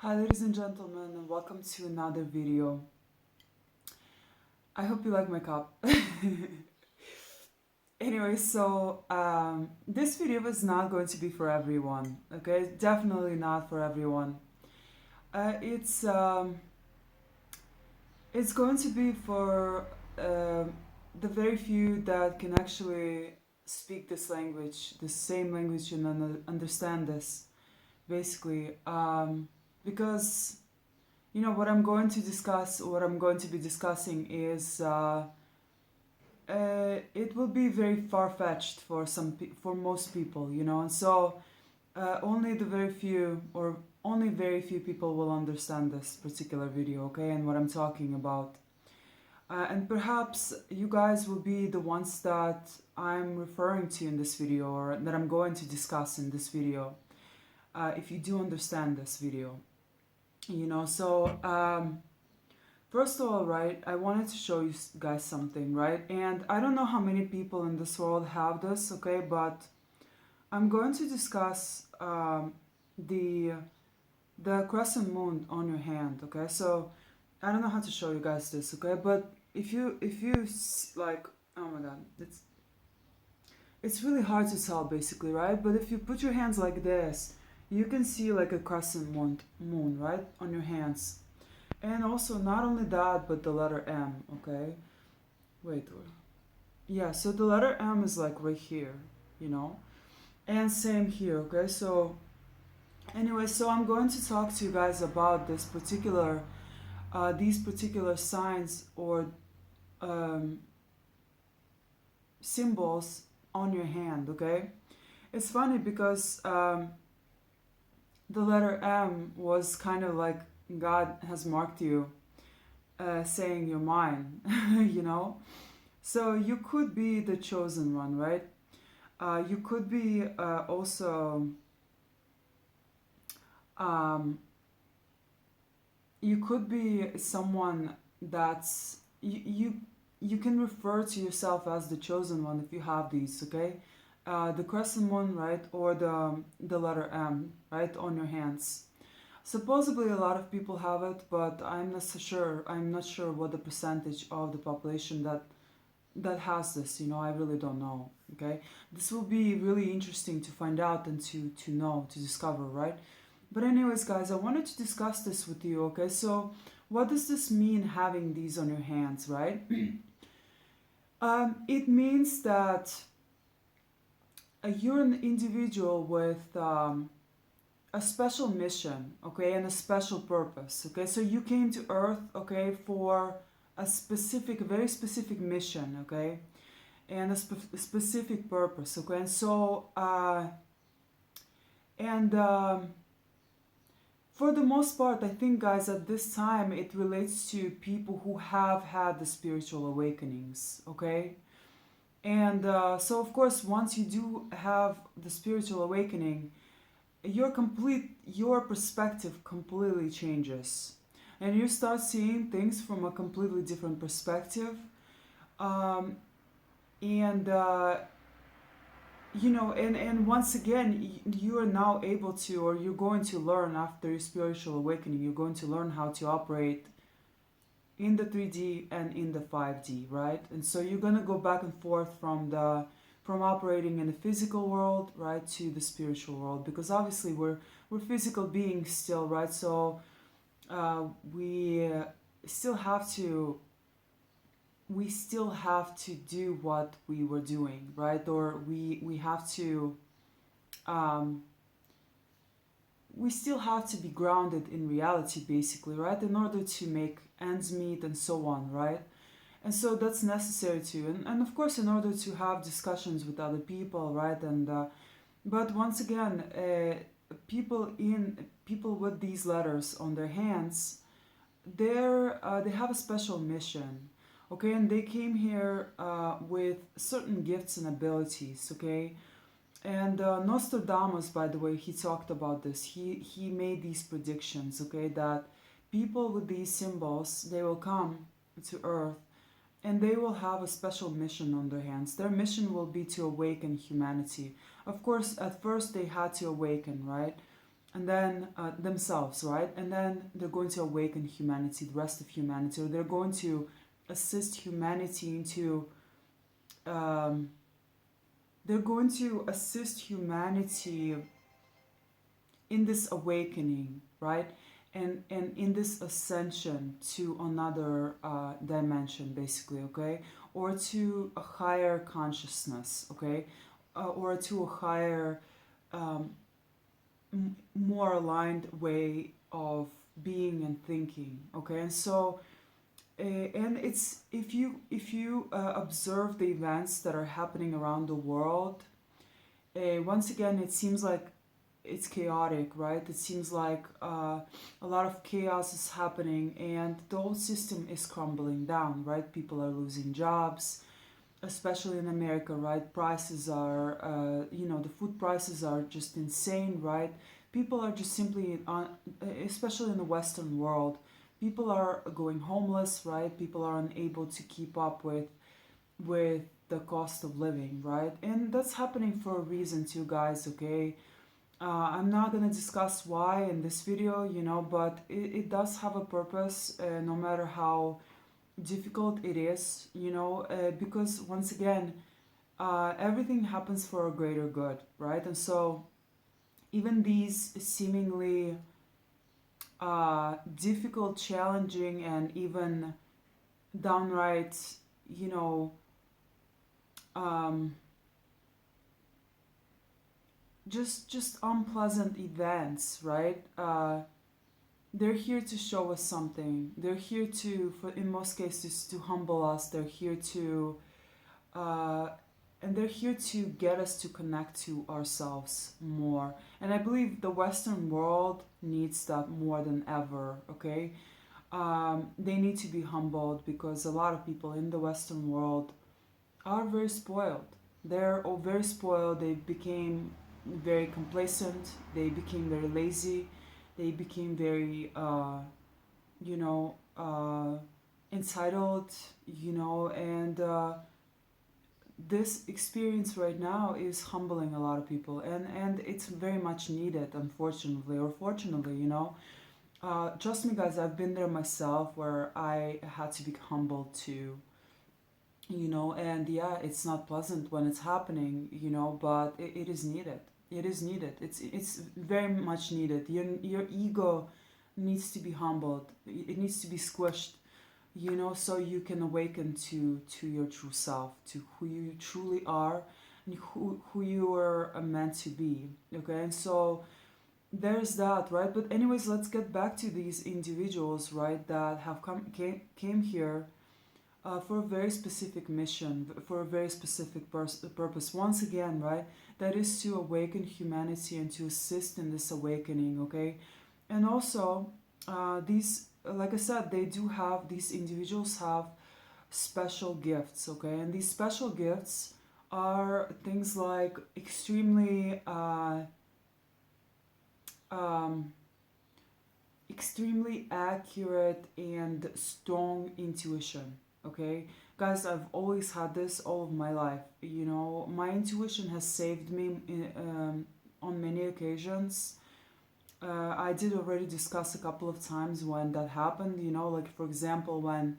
Hi ladies and gentlemen, and welcome to another video. I hope you like my cup. Anyway, this video is not going to be for everyone, okay? Definitely not for everyone. Uh, it's um, it's going to be for the very few that can actually speak this language, the same language, and understand this, basically. Because what I'm going to discuss, what I'm going to be discussing is it will be very far-fetched for for most people, and so only the very few or only very few people will understand this particular video, okay, and what I'm talking about. And perhaps you guys will be the ones that I'm referring to in this video or that I'm going to discuss in this video, if you do understand this video, First of all, right, I wanted to show you guys something, right? And I don't know how many people in this world have this, okay? But I'm going to discuss the crescent moon on your hand, okay? So I don't know how to show you guys this, okay? But like, oh my god, it's really hard to tell, basically, right? But if you put your hands like this, you can see like a crescent moon, right, on your hands. And also, not only that, but the letter M, okay? Wait, yeah, so the letter M is like right here, you know? And same here, okay? So, anyway, so I'm going to talk to you guys about these particular signs or um, symbols on your hand, okay? It's funny because the letter M was kind of like God has marked you, saying you're mine, you know? So you could be the chosen one, right? You could be also, um, you could be someone that's, you can refer to yourself as the chosen one if you have these, okay? The crescent moon, right? Or the letter M, right? On your hands. Supposedly a lot of people have it, but I'm not so sure. I'm not sure what the percentage of the population that has this, I really don't know, okay? This will be really interesting to find out and to know, to discover, right? But anyways, guys, I wanted to discuss this with you, okay? So what does this mean, having these on your hands, right? It means that you're an individual with a special mission, okay, and a special purpose, okay? So you came to Earth, okay, for a specific, very specific mission, okay, and a specific purpose, okay? And so, and for the most part, I think, guys, at this time, it relates to people who have had the spiritual awakenings, okay? And so, of course, once you do have the spiritual awakening, your perspective completely changes, and you start seeing things from a completely different perspective. Um, and and once again, you are now able to, or you're going to learn after your spiritual awakening, you're going to learn how to operate in the 3D and in the 5D, right? And so you're going to go back and forth from operating in the physical world, right, to the spiritual world, because obviously we're physical beings still, right? So we still have to do what we were doing, right? Or we have to we still have to be grounded in reality, basically, right, in order to make ends meet and so on, right? And so that's necessary too, and of course, in order to have discussions with other people, right? And but once again, people with these letters on their hands, they have a special mission, okay? And they came here with certain gifts and abilities, okay? And Nostradamus, by the way, he talked about this. He made these predictions, okay, that people with these symbols, they will come to Earth and they will have a special mission on their hands. Their mission will be to awaken humanity. Of course, at first they had to awaken, right? and then themselves, right? And then they're going to awaken humanity, the rest of humanity, or they're going to assist humanity into um, they're going to assist humanity in this awakening, right? And in this ascension to another dimension, basically, okay? Or to a higher consciousness, okay? Or to a higher, um, more aligned way of being and thinking, okay? And so, and it's if you observe the events that are happening around the world, once again, it seems like it's chaotic, right? It seems like a lot of chaos is happening and the whole system is crumbling down, right? People are losing jobs, especially in America, right? Prices are, the food prices are just insane, right? People are just simply, especially in the Western world, people are going homeless, right? People are unable to keep up with the cost of living, right? And that's happening for a reason too, guys, okay? I'm not gonna discuss why in this video, but it does have a purpose, no matter how difficult it is, because once again, everything happens for a greater good, right? And so even these seemingly difficult, challenging, and even downright, you know, um, just unpleasant events, right? They're here to show us something. They're here to, for in most cases, to humble us. They're here to, uh, and they're here to get us to connect to ourselves more. And I believe the Western world needs that more than ever. Okay, they need to be humbled because a lot of people in the Western world are very spoiled. They're all very spoiled. They became very complacent. They became very lazy. They became very, you know, uh, entitled, and this experience right now is humbling a lot of people, and it's very much needed, unfortunately or fortunately, trust me, guys, I've been there myself where I had to be humbled too, and yeah, it's not pleasant when it's happening, but it is needed. It is needed. It's very much needed. Your ego needs to be humbled. It needs to be squished, so you can awaken to your true self, to who you truly are, and who you are meant to be. Okay, and so there's that, right? But anyways, let's get back to these individuals, right, that have came here for a very specific mission, for a very specific purpose. Once again, right, that is to awaken humanity and to assist in this awakening, okay? And also, like I said, these individuals have special gifts, okay? And these special gifts are things like um, extremely accurate and strong intuition, okay? Guys, I've always had this all of my life. My intuition has saved me on many occasions. I did already discuss a couple of times when that happened, like for example, when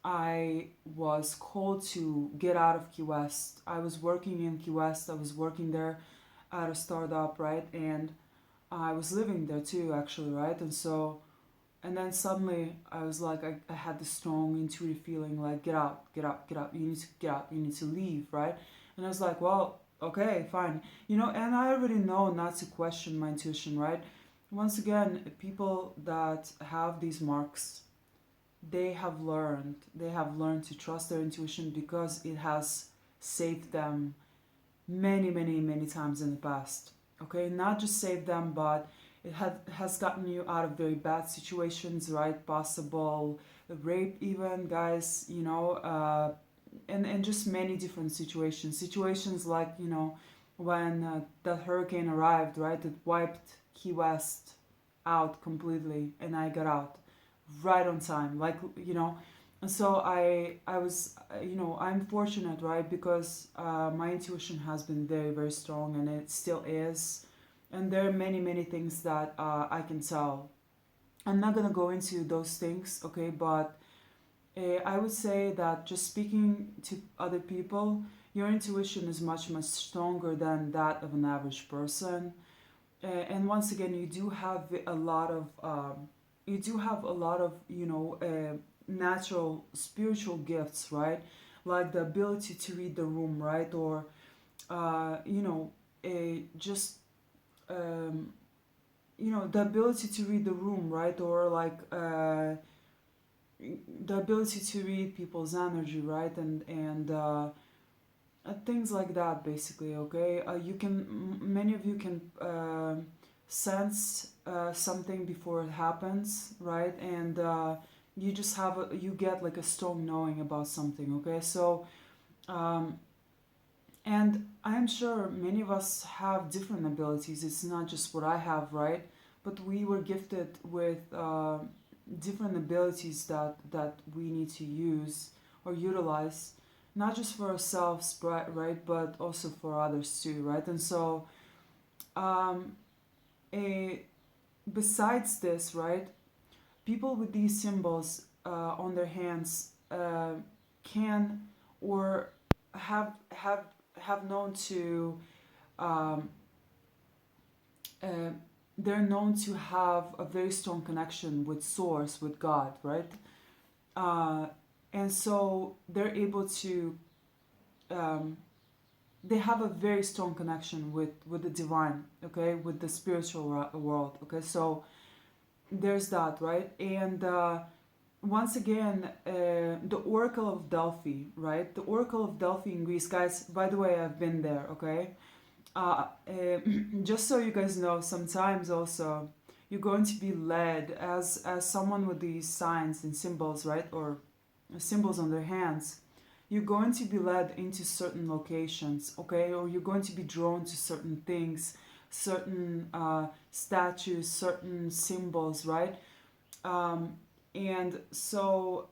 I was called to get out of Key West. I was working in Key West, I was working there at a startup, right? And I was living there too, actually, right? And then suddenly I was like, I had this strong intuitive feeling like, get out, get out, get out, you need to get out, you need to leave, right? And I was like, well, okay, fine. And I already know not to question my intuition, right? Once again, people that have these marks, they have learned to trust their intuition because it has saved them many, many, many times in the past. Okay, not just saved them, but has gotten you out of very bad situations, right? Possible rape, even, guys, and just many different situations. Situations like, when that hurricane arrived, right? It wiped Key West out completely, and I got out right on time, like, and so I was, I'm fortunate, right? Because my intuition has been very, very strong, and it still is. and there are many things that I can tell. I'm not gonna go into those things, okay, but I would say that just speaking to other people, your intuition is much stronger than that of an average person. And once again, you do have a lot of natural spiritual gifts, right? Like the ability to read the room, right? Or just the ability to read the room, right? Or like the ability to read people's energy, right? And things like that, basically. Okay, many of you can sense something before it happens, right? And you just you get like a strong knowing about something. Okay, so um, and I'm sure many of us have different abilities. It's not just what I have, right? But we were gifted with different abilities that we need to use or utilize, not just for ourselves, right? But also for others too, right? And so, um, a, besides this, right? People with these symbols on their hands can or have known to um, uh, they're known to have a very strong connection with source, with God, right? uh, and so they're able to um, they have a very strong connection with the divine, okay, with the spiritual world, okay. So there's that, right? And once again, the Oracle of Delphi, right? The Oracle of Delphi in Greece, guys. By the way, I've been there. Okay, just so you guys know, sometimes also you're going to be led as someone with these signs and symbols, right, or symbols on their hands. You're going to be led into certain locations, okay, or you're going to be drawn to certain things, certain statues, certain symbols, right? Um, and so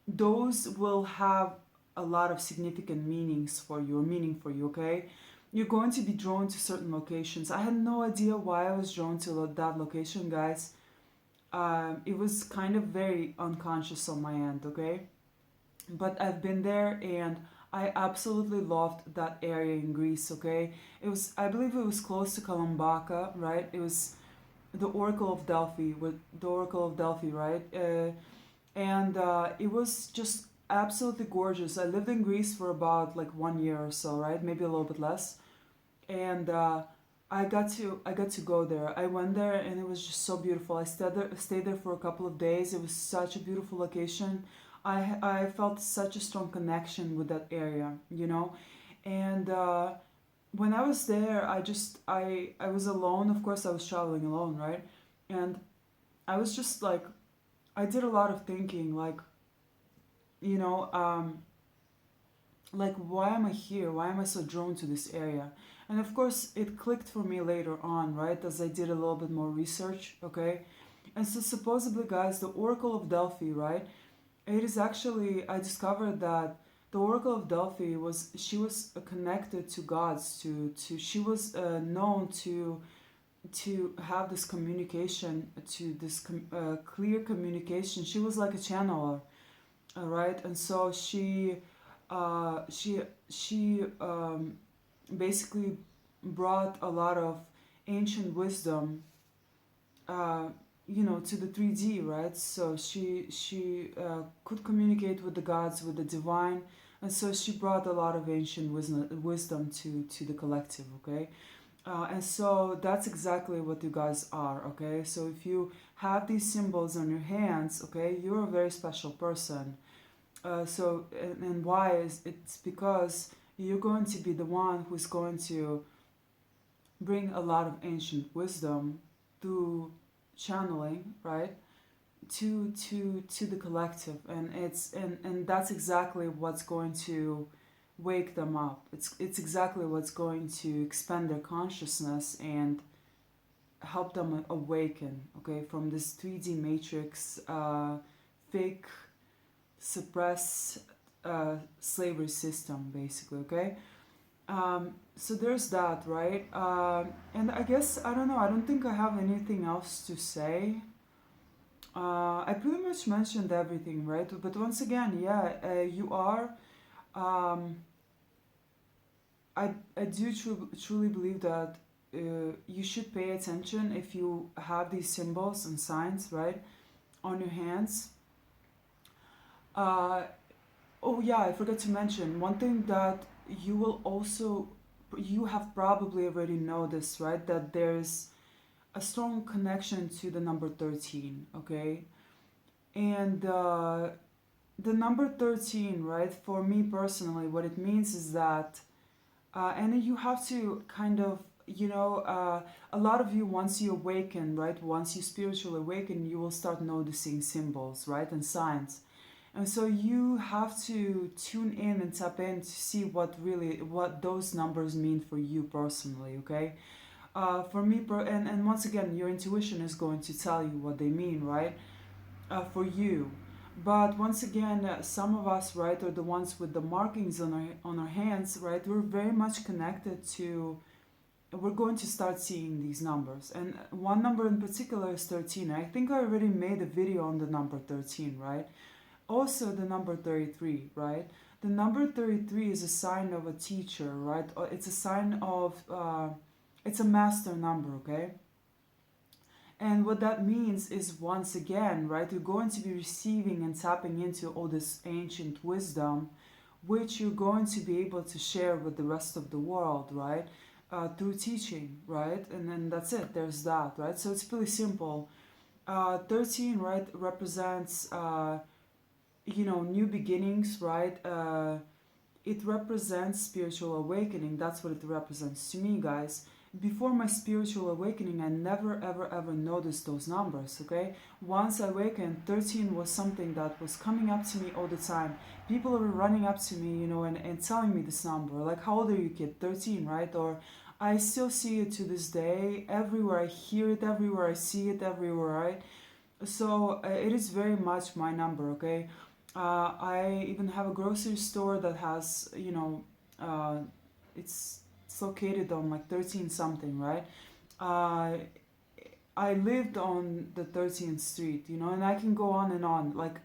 those will have a lot of significant meaning for you, okay? You're going to be drawn to certain locations. I had no idea why I was drawn to that location, guys. It was kind of very unconscious on my end, okay? But I've been there and I absolutely loved that area in Greece, okay? I believe it was close to Kalombaka, right? It was the Oracle of Delphi, right? And it was just absolutely gorgeous. I lived in Greece for about like 1 year or so, right? Maybe a little bit less. And I got to go there. I went there and it was just so beautiful. I stayed there for a couple of days. It was such a beautiful location. I felt such a strong connection with that area, you know. And when I was there, I was alone. Of course, I was traveling alone, right? And I was just like, I did a lot of thinking, you know, like, why am I here? Why am I so drawn to this area? And of course, it clicked for me later on, right? As I did a little bit more research, okay? And so, supposedly, guys, the Oracle of Delphi, right? It is actually, I discovered that the Oracle of Delphi she was connected to gods, she was known to have this communication, to this clear communication. She was like a channeler, right? And so she basically brought a lot of ancient wisdom, to the 3D, right? So she could communicate with the gods, with the divine, and so she brought a lot of ancient wisdom to the collective, okay? And so that's exactly what you guys are, okay? So if you have these symbols on your hands, okay, you're a very special person. And why is it's because you're going to be the one who's going to bring a lot of ancient wisdom through channeling, right, to the collective. And that's exactly what's going to wake them up. It's exactly what's going to expand their consciousness and help them awaken, okay, from this 3D matrix, fake suppress slavery system, basically, okay. So there's that, right? And I guess, I don't know, I don't think I have anything else to say. I pretty much mentioned everything, right? But once again, yeah, you are. Um, I do truly believe that you should pay attention if you have these symbols and signs, right, on your hands. Uh, oh, yeah, I forgot to mention one thing that you will also, you have probably already noticed, right, that there's a strong connection to the number 13, okay? And the number 13, right, for me personally, what it means is that, and you have to kind of, a lot of you, once you awaken, right, once you spiritually awaken, you will start noticing symbols, right, and signs. And so you have to tune in and tap in to see what those numbers mean for you personally, okay? For me, and once again, your intuition is going to tell you what they mean, right? For you. But once again, some of us, right, are the ones with the markings on our hands, right? We're very much connected to. We're going to start seeing these numbers, and one number in particular is 13. I think I already made a video on the number 13, right? Also, the number 33, right? The number 33 is a sign of a teacher, right? It's a sign of. It's a master number, okay? And what that means is, once again, right, you're going to be receiving and tapping into all this ancient wisdom, which you're going to be able to share with the rest of the world, right, through teaching, right? And then that's it, there's that, right? So it's pretty simple. 13, right, represents, new beginnings, right? It represents spiritual awakening. That's what it represents to me, guys. Before my spiritual awakening, I never ever ever noticed those numbers, okay? Once I awakened, 13 was something that was coming up to me all the time. People were running up to me, and telling me this number. Like, how old are you, kid? 13, right? Or I still see it to this day. Everywhere I hear it, everywhere I see it, everywhere, right? So it is very much my number, okay? I even have a grocery store that has, it's located on like 13 something, right? Uh, I lived on the 13th street, and I can go on and on. Like,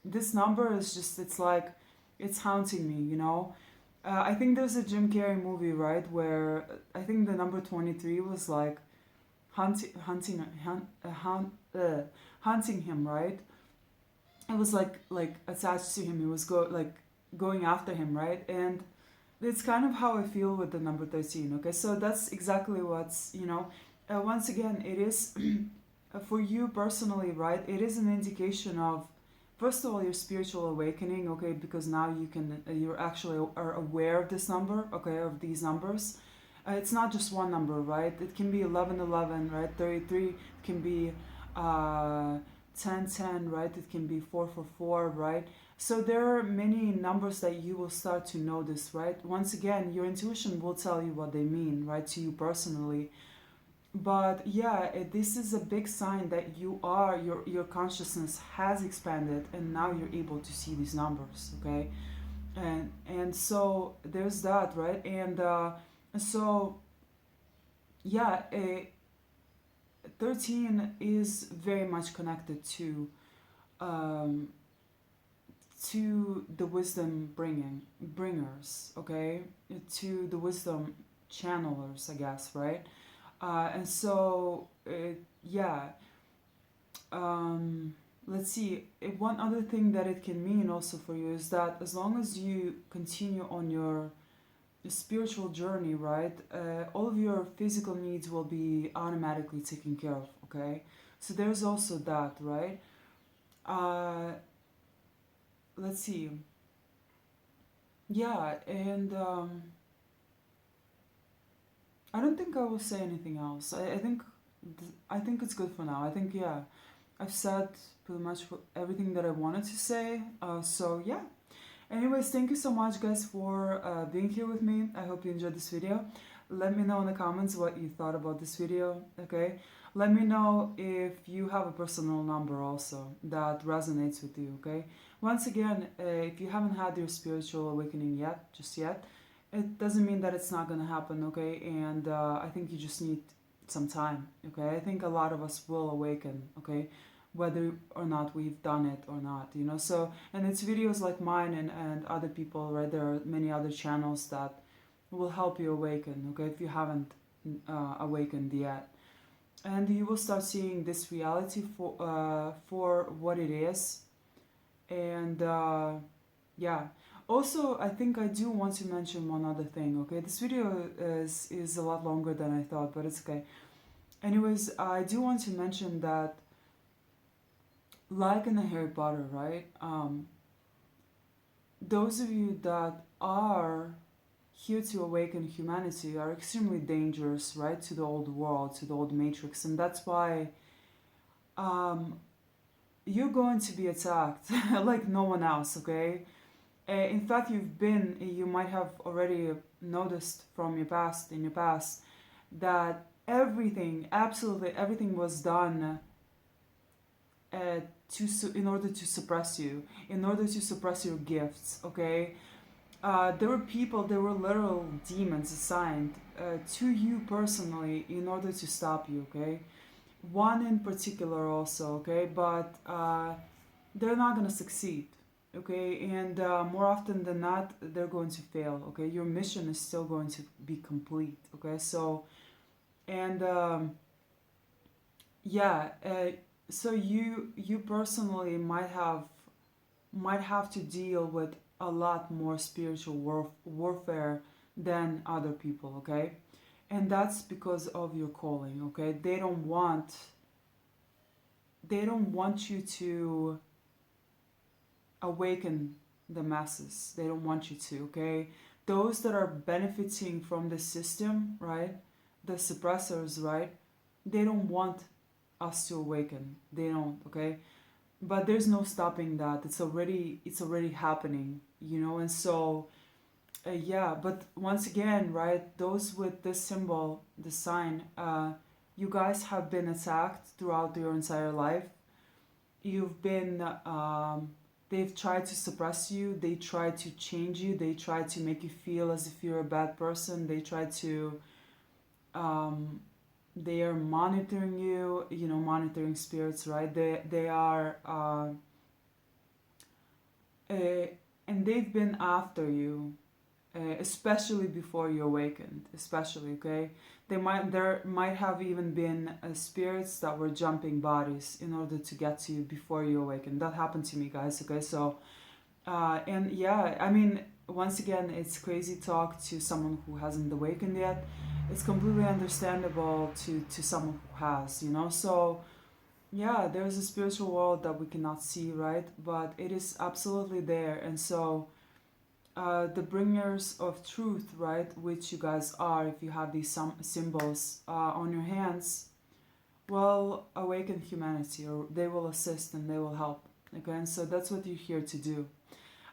this number is just, it's like, it's haunting me, I think there's a Jim Carrey movie, right, where I think the number 23 was like hunting him, right? It was like attached to him. It was going after him, right? And it's kind of how I feel with the number 13. Okay, so that's exactly what's, once again, it is for you personally, right? It is an indication of, first of all, your spiritual awakening, okay, because now you're actually are aware of this number, okay, of these numbers. It's not just one number, right? It can be 1111, right? 33, it can be 1010, right? It can be 444, right? So there are many numbers that you will start to notice, right? Once again, your intuition will tell you what they mean, right, to you personally. But yeah, this is a big sign that your consciousness has expanded, and now you're able to see these numbers, okay? And so there's that, right? And so yeah, 13 is very much connected um, to the wisdom bringers, okay, to the wisdom channelers, I guess, right? And so yeah, let's see. One other thing that it can mean also for you is that as long as you continue on your spiritual journey, right, all of your physical needs will be automatically taken care of, okay? So there's also that, right? Uh, let's see. Yeah, and I don't think I will say anything else. I think it's good for now. I think, yeah, I've said pretty much everything that I wanted to say. So yeah. Anyways, thank you so much, guys, for being here with me. I hope you enjoyed this video. Let me know in the comments what you thought about this video, okay? Let me know if you have a personal number also that resonates with you, okay? Once again, if you haven't had your spiritual awakening yet, just yet, it doesn't mean that it's not gonna happen, okay? And I think you just need some time, okay? I think a lot of us will awaken, okay? Whether or not we've done it or not, you know? So, and it's videos like mine and other people, right? There are many other channels that will help you awaken, okay? If you haven't awakened yet. And you will start seeing this reality for what it is. And yeah, also I think I do want to mention one other thing, okay? This video is a lot longer than I thought, but it's okay. Anyways, I do want to mention that, like in the Harry Potter, right? Those of you that are here to awaken humanity are extremely dangerous, right, to the old world, to the old matrix. And that's why um, you're going to be attacked like no one else, okay? In fact, you might have already noticed from your past, in your past, that everything, absolutely everything was done uh, in order to suppress you, in order to suppress your gifts, okay? There were people, there were literal demons assigned to you personally in order to stop you, okay? One in particular also, okay? But they're not gonna succeed, okay? And more often than not, they're going to fail, okay? Your mission is still going to be complete, okay? So, and yeah, so you personally might have to deal with a lot more spiritual warfare than other people, okay? And that's because of your calling, okay? They don't want you to awaken the masses. They don't want you to, okay? Those that are benefiting from the system, right? The suppressors, right? They don't want us to awaken. They don't, okay? But there's no stopping that. It's already happening, you know. And so yeah, but once again, right, those with this symbol, the sign, you guys have been attacked throughout your entire life. You've been they've tried to suppress you, they tried to change you, they tried to make you feel as if you're a bad person, they try to um, they are monitoring you, you know, monitoring spirits, right? They are uh, and they've been after you, especially before you awakened, especially, okay? There might have even been spirits that were jumping bodies in order to get to you before you awakened. That happened to me, guys, okay? So and yeah, I mean, once again, it's crazy talk to someone who hasn't awakened yet. It's completely understandable to someone who has, you know. So yeah, there's a spiritual world that we cannot see, right? But it is absolutely there. And so the bringers of truth, right, which you guys are, if you have these some symbols on your hands, will awaken humanity, or they will assist and they will help. Okay, and so that's what you're here to do.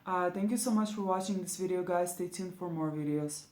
Thank you so much for watching this video, guys. Stay tuned for more videos.